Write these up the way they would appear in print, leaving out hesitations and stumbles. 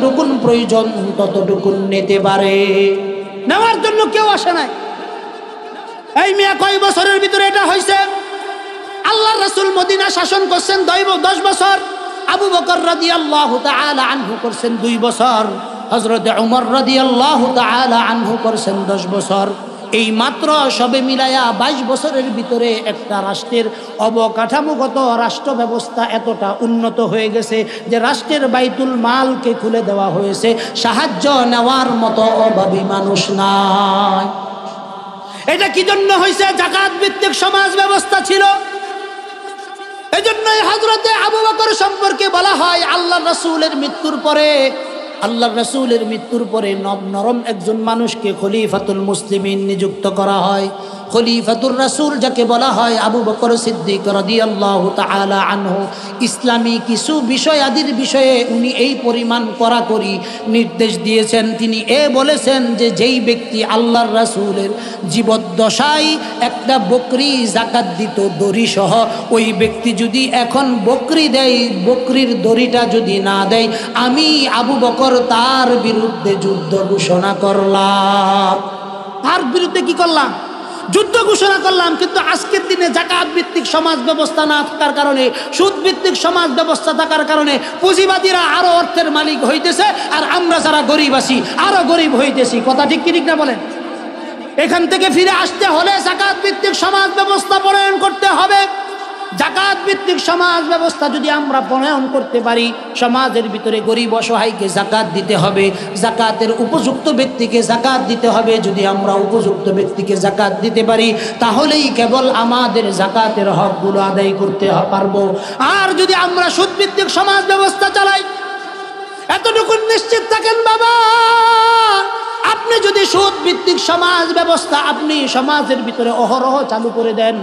যতটুকুন প্রয়োজন ততটুকুন নিতে পারে, নেওয়ার জন্য কেউ আসে নাই। এই মিয়া কয় বছরের ভিতরে এটা হয়েছে? আল্লাহর রাসূল মদিনা শাসন করছেন 10 বছর, আবু বকর রাদিয়াল্লাহু তাআলা আনহু করছেন 2 বছর, হযরত ওমর রাদিয়াল্লাহু তাআলা আনহু করছেন 10 বছর। এই মাত্র সবে মিলায়া 22 বছরের ভিতরে একটা রাষ্ট্রের অবকাঠামোগত রাষ্ট্র ব্যবস্থা এতটা উন্নত হয়ে গেছে যে রাষ্ট্রের বাইতুল মালকে খুলে দেওয়া হয়েছে, সাহায্য নেওয়ার মতো অভাবী মানুষ নাই। এটা কি জন্য হয়েছে? জাকাত ভিত্তিক সমাজ ব্যবস্থা ছিল। এজন্যই হযরতে আবু বকর সম্পর্কে বলা হয় আল্লাহর রাসূলের মৃত্যুর পরে নরম একজন মানুষকে খলিফাতুল মুসলিমিন নিযুক্ত করা হয়। খলিফাতুর রাসূল যাকে বলা হয় আবু বকর সিদ্দিক রাদিয়াল্লাহু তাআলা আনহু। ইসলামী কিছু বিষয়াদির বিষয়ে উনি এই পরিমাণ কড়াকড়ি নির্দেশ দিয়েছেন। তিনি বলেছেন যে যেই ব্যক্তি আল্লাহর রাসূলের জীবদ্দশায় একটা বকরি যাকাত দিত দড়ি সহ, ওই ব্যক্তি যদি এখন বকরি দেয়, বকরির দড়িটা যদি না দেয়, আমি আবু বকর তার বিরুদ্ধে যুদ্ধ ঘোষণা করলাম। তার বিরুদ্ধে কি করলাম? যুদ্ধ ঘোষণা করলাম। কিন্তু আজকের দিনে জাকাত ভিত্তিক সমাজ ব্যবস্থা না থাকার কারণে, সুদ ভিত্তিক সমাজ ব্যবস্থা থাকার কারণে পুঁজিবাদীরা আরো অর্থের মালিক হইতেছে, আর আমরা যারা গরিব আছি আরো গরিব হইতেছি। কথা ঠিক কি ঠিক না বলেন? এখান থেকে ফিরে আসতে হলে জাকাত ভিত্তিক সমাজ ব্যবস্থা প্রণয়ন করতে হবে। জাকাত ভিত্তিক সমাজ ব্যবস্থা যদি আমরা প্রণয়ন করতে পারি, সমাজের ভিতরে গরিব অসহায়কে জাকাত দিতে হবে, জাকাতের উপযুক্ত ব্যক্তিকে জাকাত দিতে হবে। যদি আমরা উপযুক্ত ব্যক্তিকে জাকাত দিতে পারি, তাহলেই কেবল আমাদের জাকাতের হকগুলো আদায় করতে পারবো। আর যদি আমরা সুদ ভিত্তিক সমাজ ব্যবস্থা চালাই, এতটুকু নিশ্চিত থাকেন বাবা, আপনি যদি সুদ ভিত্তিক সমাজ ব্যবস্থা আপনি সমাজের ভিতরে অহরহ চালু করে দেন,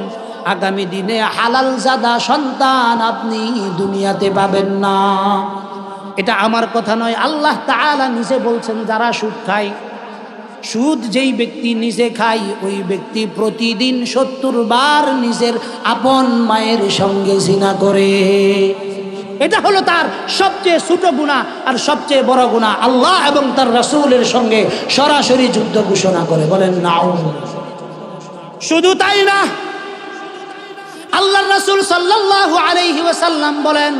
আগামী দিনে হালাল জাদা সন্তান আপনি দুনিয়াতে পাবেন না। এটা আমার কথা নয়, আল্লাহ তাআলা নিজে বলছেন যারা সুদ খায়, সুদ যেই ব্যক্তি নিজে খায়, ওই ব্যক্তি প্রতিদিন 70 বার নিজের আপন মায়ের সঙ্গে জিনা করে। এটা হলো তার সবচেয়ে ছোট গুনাহ আর সবচেয়ে বড় গুনাহ। আল্লাহ এবং তার রাসূলের সঙ্গে সরাসরি যুদ্ধ ঘোষণা করে। বলেন নাউযুবিল্লাহ। শুধু তাই না, আল্লাহর রাসূল সাল্লাল্লাহু আলাইহি ওয়াসাল্লাম বলেন,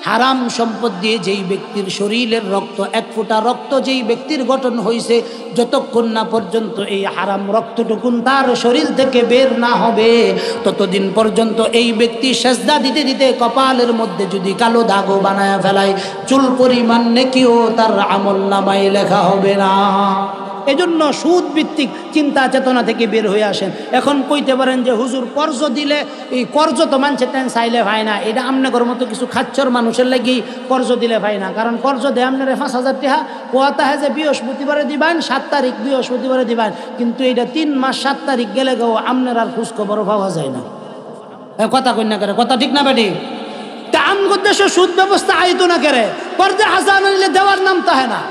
হারাম সম্পদ দিয়ে যেই ব্যক্তির শরীরের রক্ত, 1 ফোঁটা রক্ত যেই ব্যক্তির গঠন হয়েছে, যতক্ষণ না পর্যন্ত এই হারাম রক্তটুকুন তার শরীর থেকে বের না হবে, ততদিন পর্যন্ত এই ব্যক্তি সেজদা দিতে দিতে কপালের মধ্যে যদি কালো দাগও বানায় ফেলায়, চুল পরিমাণ নেকিও তার আমলনামায় লেখা হবে না। এজন্য সুদ ভিত্তিক চিন্তা চেতনা থেকে বের হয়ে আসেন। এখন কইতে পারেন যে হুজুর কর্জ দিলে, এই কর্জ তো মানুষের টেন চাইলে হয় না, এটা আমনের মতো কিছু খাচ্চর মানুষের লাগি কর্জ দিলে হয় না। কারণ কর্জ দেয় আপনার 5,000 টাকা, কোয়াতা হয় যে বৃহস্পতিবারে দিবেন, 7 তারিখ বৃহস্পতিবারে দিবেন, কিন্তু এটা 3 মাস 7 তারিখ গেলে গেও আপনার আর খোঁজখবর পাওয়া যায় না। কথা কই না করে, কথা ঠিক না বেটি? তা আমগো দেশে সুদ ব্যবস্থা আইতো না করে, কর্জে হাসান আনলে দেওয়ার নাম তাহে না।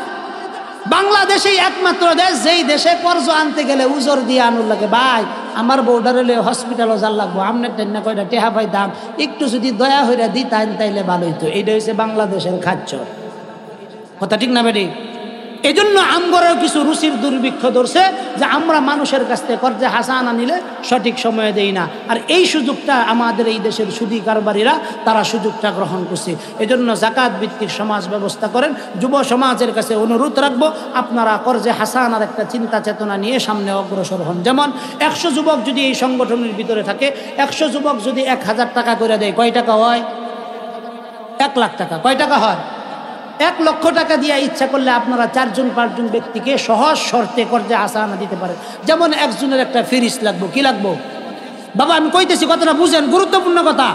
বাংলাদেশেই একমাত্র দেশ যেই দেশে কর্জ আনতে গেলে উজর দিয়ে আনুর লাগে। ভাই আমার বর্ডারে হসপিটালও যার লাগবো, আপনার টেন্না কয়টা টেহা পাই দাম, একটু যদি দয়া হইরা দিতেন তাইলে ভালো হইতো। এইটা হচ্ছে বাংলাদেশের খাচ্চর। কথা ঠিক না বেটি? এই জন্য আমগরেও কিছু রুচির দুর্ভিক্ষ ধরছে যে আমরা মানুষের কাছ থেকে কর্জে হাসানা নিলে সঠিক সময়ে দেই না। আর এই সুযোগটা আমাদের এই দেশের সুদী কারবারিরা তারা সুযোগটা গ্রহণ করছে। এজন্য জাকাত ভিত্তিক সমাজ ব্যবস্থা করেন। যুব সমাজের কাছে অনুরোধ রাখবো, আপনারা কর্জে হাসানার একটা চিন্তা চেতনা নিয়ে সামনে অগ্রসর হন। যেমন 100 যুবক যদি এই সংগঠনের ভিতরে থাকে, 100 যুবক যদি 1000 টাকা করে দেয়, কয় টাকা হয়? 1 লাখ টাকা। কয় টাকা হয়? 1 লক্ষ টাকা দিয়ে ইচ্ছা করলে আপনারা 4-5 ব্যক্তিকে সহজ শর্তে কর্জে হাসানা দিতে পারেন। যেমন একজনের একটা ফিরিস লাগবো। কি লাগবো বাবা? আমি কইতেছি, কথাটা বুঝেন, গুরুত্বপূর্ণ কথা।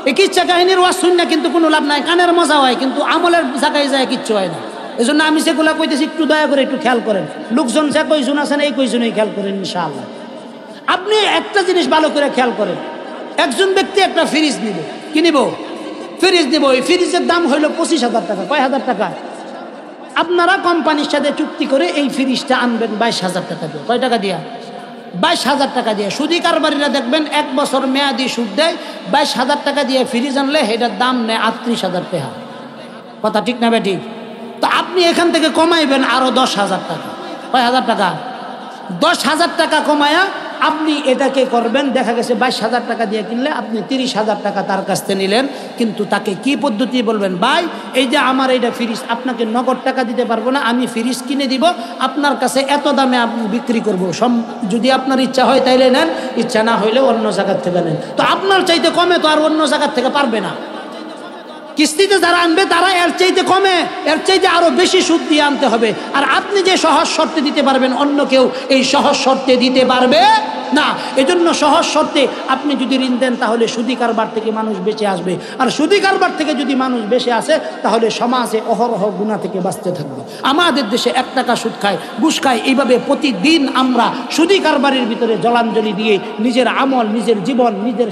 এই কিচ্ছা কাহিনীর ওয়াজ শুন না, কিন্তু কোনো লাভ নাই। কানের মজা হয়, কিন্তু আমলের জায়গায় যায় কিচ্ছু হয় না। এই জন্য আমি সেগুলা কইতেছি, একটু দয়া করে একটু খেয়াল করেন। লোকজন যে কয়জন আছেন এই কয়জনই খেয়াল করেন ইনশাআল্লাহ। আপনি একটা জিনিস ভালো করে খেয়াল করেন, একজন ব্যক্তি একটা ফ্রিজ নিবে। কি নিব? ফ্রিজ নিব। এই ফ্রিজের দাম হইল 25,000 টাকা। কয় হাজার টাকা? আপনারা কোম্পানির সাথে চুক্তি করে এই ফ্রিজটা আনবেন 22,000 টাকা দিয়ে। কয় টাকা দিয়া? 22,000 টাকা দিয়ে। সুদী কারবারিরা দেখবেন 1 বছর মেয়াদি সুদ দেয়। 22,000 টাকা দিয়ে ফ্রিজ আনলে এটার দাম নেয় 38,000 টাকা। কথা ঠিক না বেটি? আপনি এখান থেকে কমাইবেন আরো 10,000 টাকা। কয় হাজার টাকা? 10,000 টাকা কমায়া আপনি এটাকে করবেন। দেখা গেছে 22,000 টাকা দিয়ে কিনলে আপনি 30,000 টাকা তার কাছ থেকে নিলেন, কিন্তু তাকে কি পদ্ধতি বলবেন, ভাই এই যে আমার এইটা ফ্রিজ, আপনাকে নগদ টাকা দিতে পারবো না, আমি ফ্রিজ কিনে দিব, আপনার কাছে এত দামে আপনি বিক্রি করবো, যদি আপনার ইচ্ছা হয় তাইলে নেন, ইচ্ছা না হইলে অন্য জায়গার থেকে নেন। তো আপনার চাইতে কমে তো আর অন্য জায়গার থেকে পারবে না। কিস্তিতে যারা আনবে তারা এর চাইতে কমে, এর চাইতে আরো বেশি সুদ দিয়ে আনতে হবে। আর আপনি যে সহজ শর্তে দিতে পারবেন, অন্য কেউ এই সহজ শর্তে দিতে পারবে না। এজন্য সহজ শর্তে আপনি যদি ঋণ দেন তাহলে সুদি কারবার থেকে মানুষ বেঁচে আসবে, আর সুদি কারবার থেকে যদি মানুষ বেঁচে আসে তাহলে সমাজে অহরহ গুনাহ থেকে বাঁচতে থাকবে। আমাদের দেশে 1 টাকা সুদ খায়, ঘুষ খায়, এইভাবে প্রতিদিন আমরা সুদি কারবারের ভিতরে জলাঞ্জলি দিয়ে নিজের আমল, নিজের জীবন, নিজের